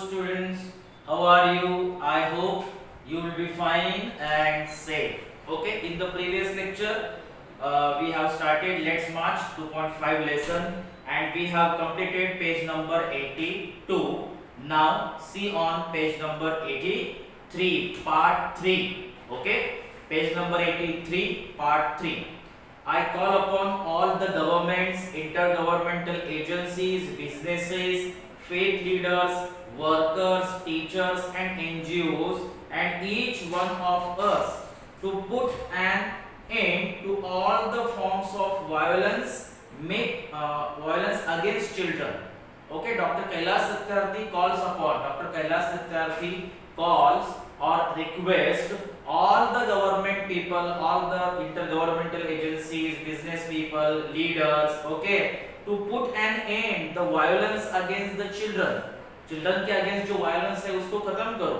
students, how are you? I hope you will be fine and safe. Okay, in the previous lecture, we have started Let's March 2.5 lesson and we have completed page number 82. Now, see on page number 83, part 3. Okay, page number 83, part 3. I call upon all the governments, intergovernmental agencies, businesses, faith leaders, workers, teachers and NGOs and each one of us to put an end to all the forms of violence against children. Okay, Dr. Kailash Satyarthi calls upon, Dr. Kailash Satyarthi calls or request all the government people, all the intergovernmental agencies, business people, leaders, okay, to put an end the violence against the children. Children के against जो violence है उसको खत्म करो.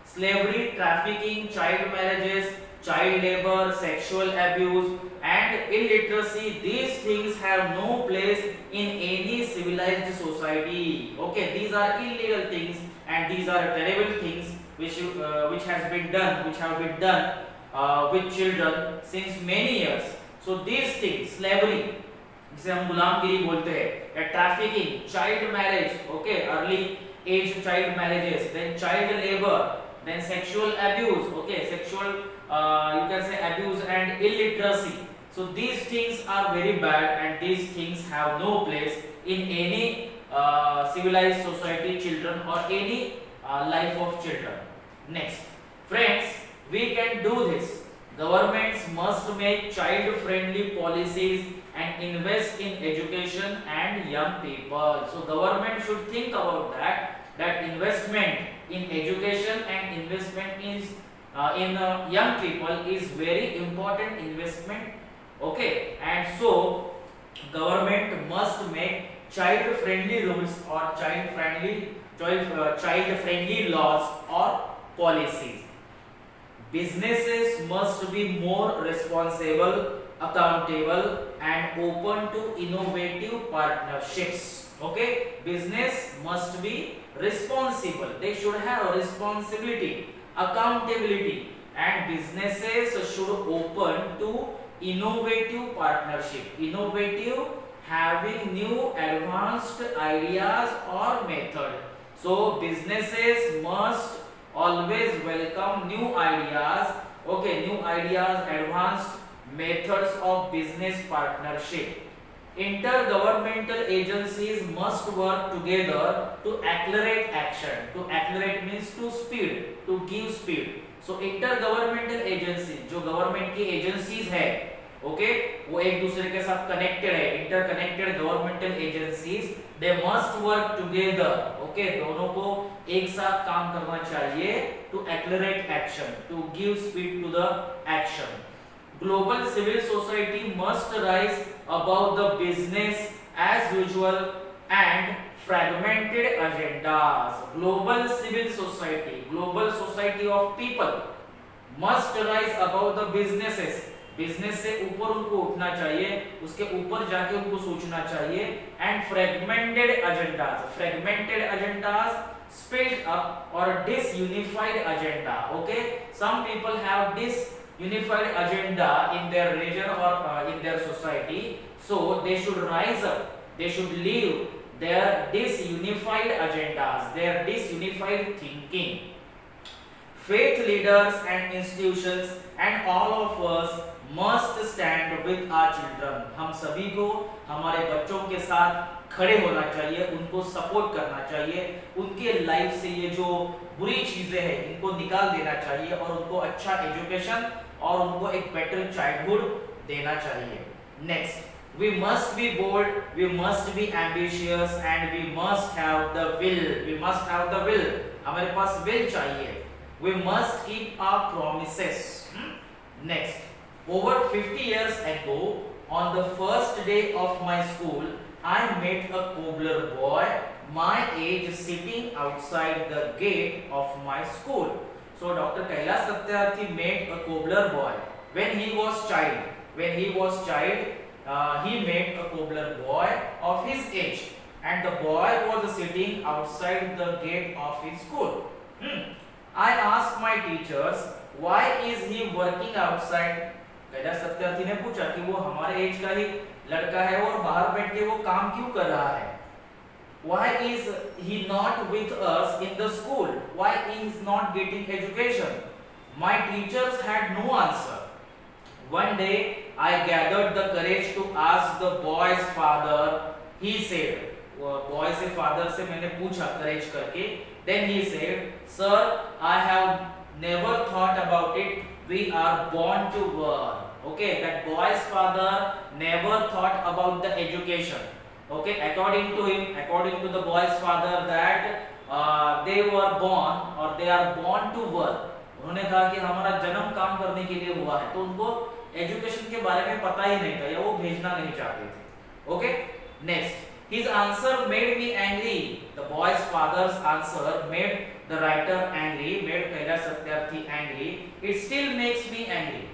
Slavery, trafficking, child marriages, child labor, sexual abuse and illiteracy, these things have no place in any civilized society. Okay, these are illegal things and these are terrible things which have been done with children since many years. So these things, slavery, जिसे हम गुलामगिरी बोलते हैं, या trafficking, child marriage, okay, early age child marriages, then child labor, then sexual abuse, okay, sexual you can say abuse and illiteracy. So these things are very bad and these things have no place in any civilized society, children or any life of children. Next, friends, we can do this. Governments must make child-friendly policies and invest in education and young people. So government should think about that investment in education and investment in young people is very important investment. Okay, and so government must make child-friendly rules or child-friendly laws or policies. Businesses must be more responsible, accountable and open to innovative partnerships. Okay, business must be responsible. They should have responsibility, accountability and businesses should open to innovative partnership. Innovative, having new advanced ideas or method. So businesses must always welcome new ideas, okay, new ideas, advanced methods of business partnership. Intergovernmental agencies must work together to accelerate action. To accelerate means to speed, to give speed. So intergovernmental agency, जो government की agencies है, okay, वो एक दूसरे के साथ connected है. Interconnected governmental agencies, they must work together. Okay, दोनों को एक साथ काम करना चाहिए to accelerate action, to give speed to the action. Global civil society must rise above the business as usual and fragmented agendas. Global civil society of people must rise above the businesses. Business से ऊपर उनको उठना चाहिए, उसके ऊपर जाके उनको सोचना चाहिए. And fragmented agendas split up or disunified agenda. Okay, some people have disunified agenda in their region or in their society, so they should rise up, they should leave their disunified agendas, their disunified thinking. Faith leaders and institutions and all of us must stand with our children. हम सभी को हमारे बच्चों के साथ खड़े होना चाहिए, उनको सपोर्ट करना चाहिए, उनके लाइफ से ये जो बुरी चीजें हैं इनको निकाल देना चाहिए और उनको अच्छा एजुकेशन और उनको एक बेटर चाइल्डहुड देना चाहिए. Next, we must be bold, we must be ambitious and we must have the will. हमारे पास will चाहिए. We must keep our promises. Next, over 50 years ago, on the first day of my school, I met a cobbler boy, my age, sitting outside the gate of my school. So Dr. Kailash Satyarthi met a cobbler boy when he was child. He met a cobbler boy of his age. and the boy was sitting outside the gate of his school. I asked my teachers, why is he working outside? Kailash Satyarthi ने पूछा कि वो हमारे as का ही लड़का है और बाहर बैठ के वो काम क्यों कर रहा है? Why is he not with us in the school? Why he is not getting education? My teachers had no answer. One day I gathered the courage to ask the boy's father. He said, boy से father से मैंने पूछा courage करके. Then he said, sir, I have never thought about it. We are born to work. Okay, that boy's father never thought about the education. Okay, according to him, according to the boy's father, that they were born or they are born to work. उन्होंने कहा कि हमारा जन्म काम करने के लिए हुआ है, तो उनको एजुकेशन के बारे में पता ही नहीं था या वो भेजना नहीं चाहते थे. Okay, next. His answer made me angry. The boy's father's answer made the writer angry, made Kailash Satyarthi angry. It still makes me angry.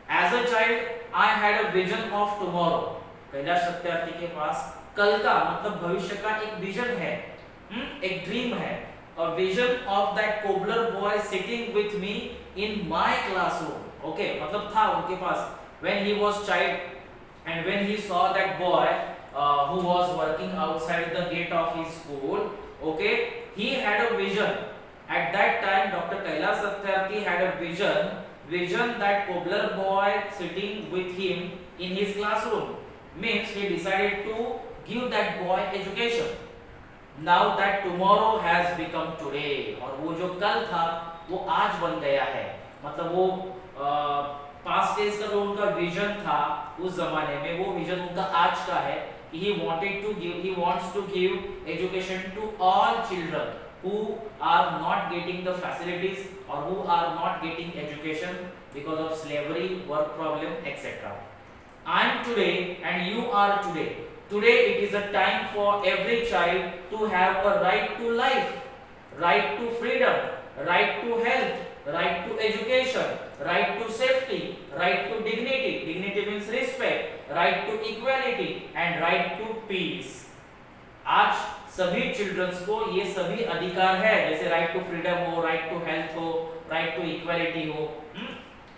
As a child, I had a vision of tomorrow. Kailash Satyarthi के पास कल का मतलब भविष्य का एक vision है, एक dream है. A vision of that cobbler boy sitting with me in my classroom. Okay, मतलब था उनके पास when he was child and when he saw that boy who was working outside the gate of his school. Okay, he had a vision. At that time, Dr. Kailash Satyarthi had a vision that cobbler boy sitting with him in his classroom. Means he decided to give that boy education. Now that tomorrow has become today. और वो जो कल था वो आज बन गया है. मतलब वो पास्ट डेज का जो उनका विजन था उस जमाने में, वो विजन उनका आज का है. He wants to give education to all children who are not getting the facilities or who are not getting education because of slavery, work problem, etc. I am today and you are today. Today it is a time for every child to have a right to life, right to freedom, right to health, right to education, right to safety, right to dignity. Dignity means respect. Right to equality and right to peace. आज सभी children's को ये सभी अधिकार है, जैसे right to freedom हो, right to health हो, राइट टू इक्वालिटी हो.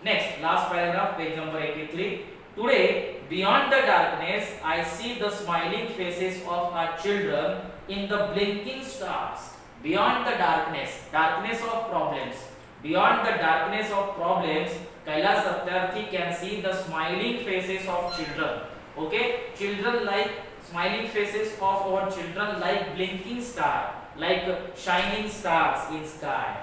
Next last paragraph, page number 83. Today beyond the darkness I see the smiling faces of our children in the blinking stars. Beyond the darkness, darkness of problems. Beyond the darkness of problems, Kailash Satyarthi can see the smiling faces of children. Okay, children like smiling faces of our children like blinking star, like shining stars in sky.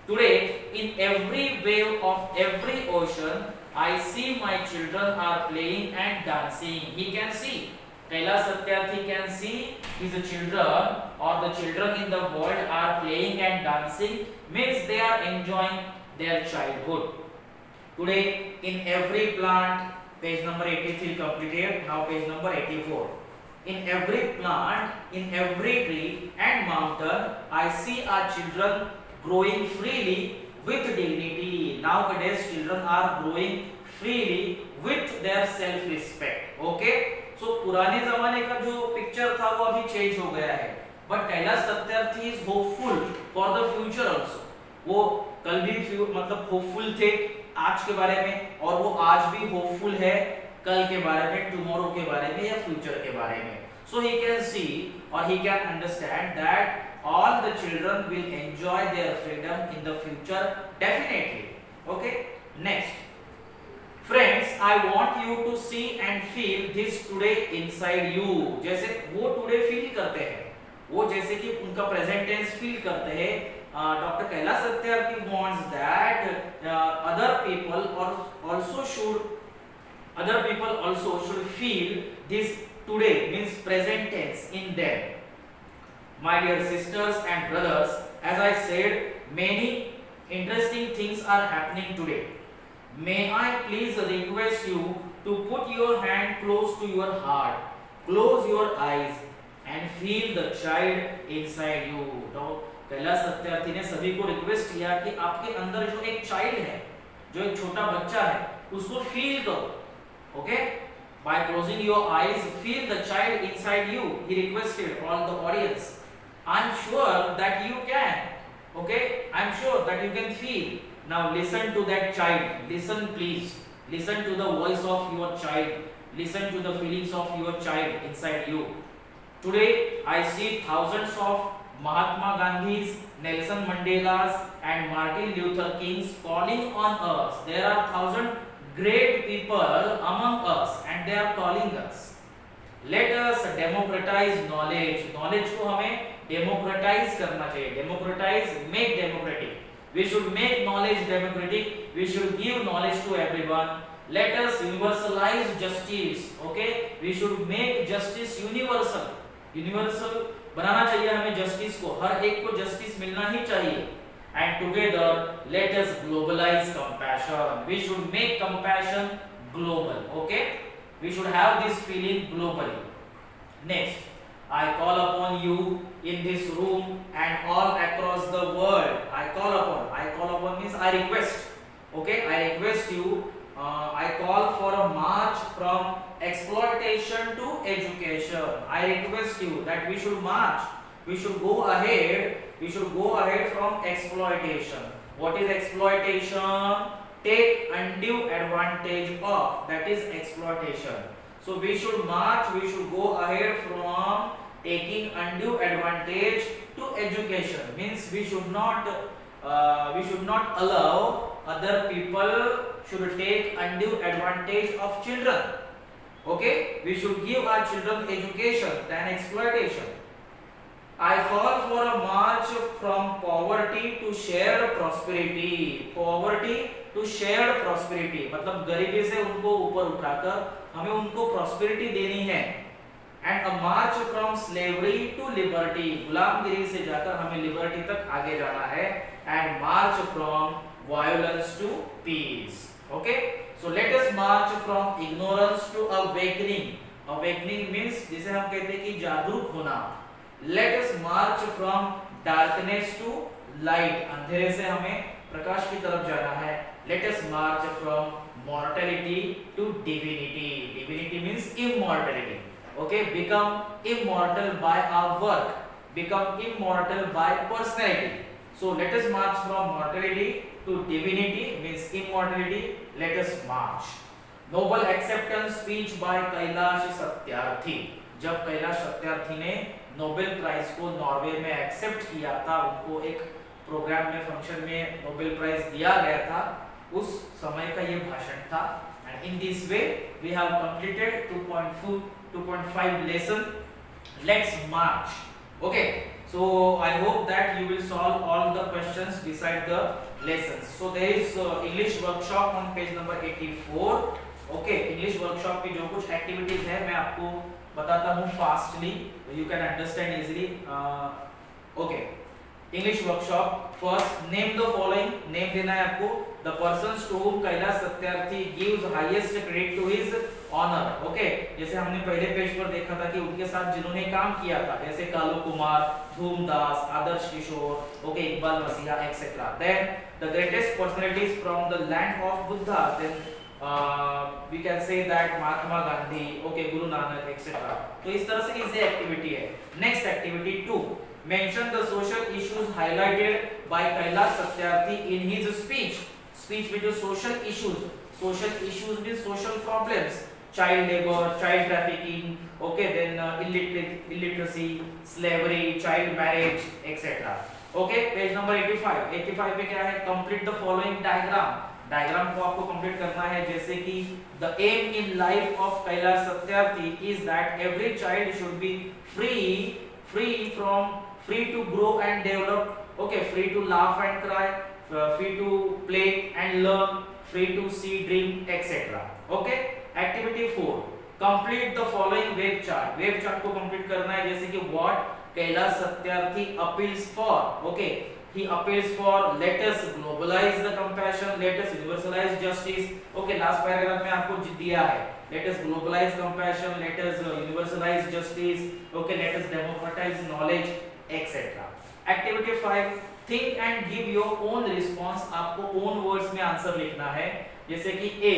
Today, in every wave of every ocean, I see my children are playing and dancing. He can see. Kailash Satyarthi can see his children or the children in the world are playing and dancing, means they are enjoying their childhood. Today in every plant, page number 83 completed. Now page number 84. In every plant, in every tree and mountain, I see our children growing freely with dignity. Nowadays children are growing freely with their self respect. Okay, so पुराने जमाने का जो picture था वो अभी change हो गया है, but Kailash Satyarthi is hopeful for the future also. वो कल भी मतलब होपफुल थे आज के बारे में, और वो आज भी होपफुल है कल के बारे में, टुमारो के बारे में या फ्यूचर के बारे में. सो ही कैन सी और he can understand that all the children will enjoy their freedom in the future definitely. Okay, next. Friends, I want you to see and feel this today inside you. जैसे वो today feel करते हैं, वो जैसे कि उनका present tense feel करते हैं. Dr. Kailash Satyarthi wants that other people also should feel this today means present tense in them. My dear sisters and brothers, as I said, many interesting things are happening today. May I please request you to put your hand close to your heart, close your eyes and feel the child inside you. तो कैलाश सत्यार्थी ने सभी को request किया कि आपके अंदर जो एक चाइल्ड है, जो एक छोटा बच्चा है, उसको फील करो. Okay, By closing your eyes, feel the child inside you. He requested all the audience. I'm sure that you can. Okay, I'm sure that you can feel. Now listen to that child. Listen please. Listen to the voice of your child. Listen to the feelings of your child inside you. Today I see thousands of Mahatma Gandhis, Nelson Mandelas and Martin Luther Kings calling on us. There are thousand great people among us and they are calling us. Let us democratize knowledge. Knowledge को हमें democratize करना चाहिए. Democratize, make democratic. We should make knowledge democratic. We should give knowledge to everyone. Let us universalize justice. Okay, we should make justice universal. Universal बनाना चाहिए हमें justice को. हर एक को justice मिलना ही चाहिए. And together let us globalize compassion. We should make compassion global. Okay, we should have this feeling globally. Next, I call upon you in this room and all across the world. I call upon means I request. Okay, I request you. I call for a march from exploitation to education. I request you that we should march. We should go ahead. We should go ahead from exploitation. What is exploitation? Take undue advantage of. That is exploitation. So we should march. We should go ahead from taking undue advantage to education. Means we should not allow other people should take undue advantage of children. Okay, we should give our children education than exploitation. I call for a march from poverty to shared prosperity. Poverty to shared prosperity मतलब गरीबी से उनको ऊपर उठाकर हमें उनको prosperity देनी है. And a march from slavery to liberty. गुलामगिरी से जाकर हमें liberty तक आगे जाना है. And march from violence to peace. Okay, so let us march from ignorance to awakening. Awakening means जिसे हम कहते हैं कि जागरूक होना. Let us march from darkness to light. अंधेरे से हमें प्रकाश की तरफ जाना है. Let us march from mortality to divinity. Divinity means immortality. Okay, become immortal by our work. Become immortal by personality. So let us march from mortality to divinity means immortality. Let us march. Noble acceptance speech by Kailash Satyarthi. जब कैलाश सत्यार्थी ने Nobel prize को Norway में accept किया था, उनको एक programme में function में नोबेल प्राइज दिया गया था, उस समय का ये भाषण था. And in this way we have completed 2.5 lesson. Let's march. Okay, so I hope that you will solve all the questions beside the lessons. So there is English workshop on page number 84. Okay, English workshop की जो कुछ activities है मैं आपको बताता हूँ fastly, you can understand easily. Okay, English workshop. First, name the following. Name देना है आपको. The persons to whom Kailash Satyarthi gives highest credit to his honour. Okay, जैसे हमने पहले पेज पर देखा था कि उनके साथ जिन्होंने काम किया था, जैसे Kalu Kumar, Dhumdas, Adarsh Kishore, okay, Iqbal Masih etcetera. Then the greatest personalities from the land of Buddha. Then we can say that Mahatma Gandhi, okay, Guru Nanak etcetera. तो इस तरह से इजी एक्टिविटी है. Next activity 2, mention the social issues highlighted by Kailash Satyarthi in his speech. Speech में जो social issues mean social problems, child labour, child trafficking, okay, then illiteracy, slavery, child marriage etcetera. Okay, page number 85 पे क्या है? Complete the following diagram. Diagram को आपको complete करना है, जैसे कि the aim in life of Kailash Satyarthi is that every child should be free to grow and develop. Okay, free to laugh and cry, free to play and learn, free to see, dream, etc. Okay, activity 4, complete the following web chart. web chart को complete करना है, जैसे कि what Kailash Satyarthi appeals for. Okay, he appeals for let us globalize the compassion, let us universalize justice. Okay, last paragraph में आपको दिया है, let us globalize compassion, let us universalize justice, okay, let us democratize knowledge, etc. Activity 5, think and give your own response. आपको own words में answer लिखना है, जैसे कि A,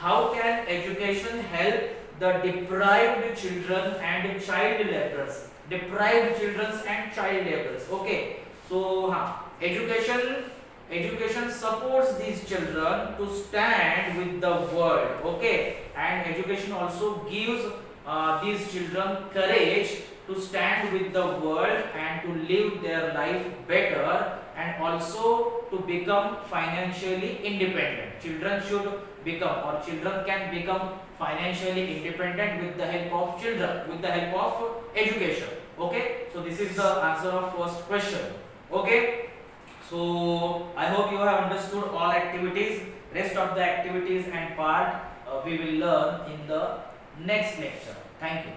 how can education help the deprived children and child laborers. Deprived children and child laborers. Okay. So, education supports these children to stand with the world. Okay. And education also gives these children courage to stand with the world and to live their life better, and also to become financially independent. Children should become, or children can become financially independent with the help of children, with the help of education. Okay, so this is the answer of first question. Okay, so I hope you have understood all activities. Rest of the activities and part we will learn in the next lecture. Thank you.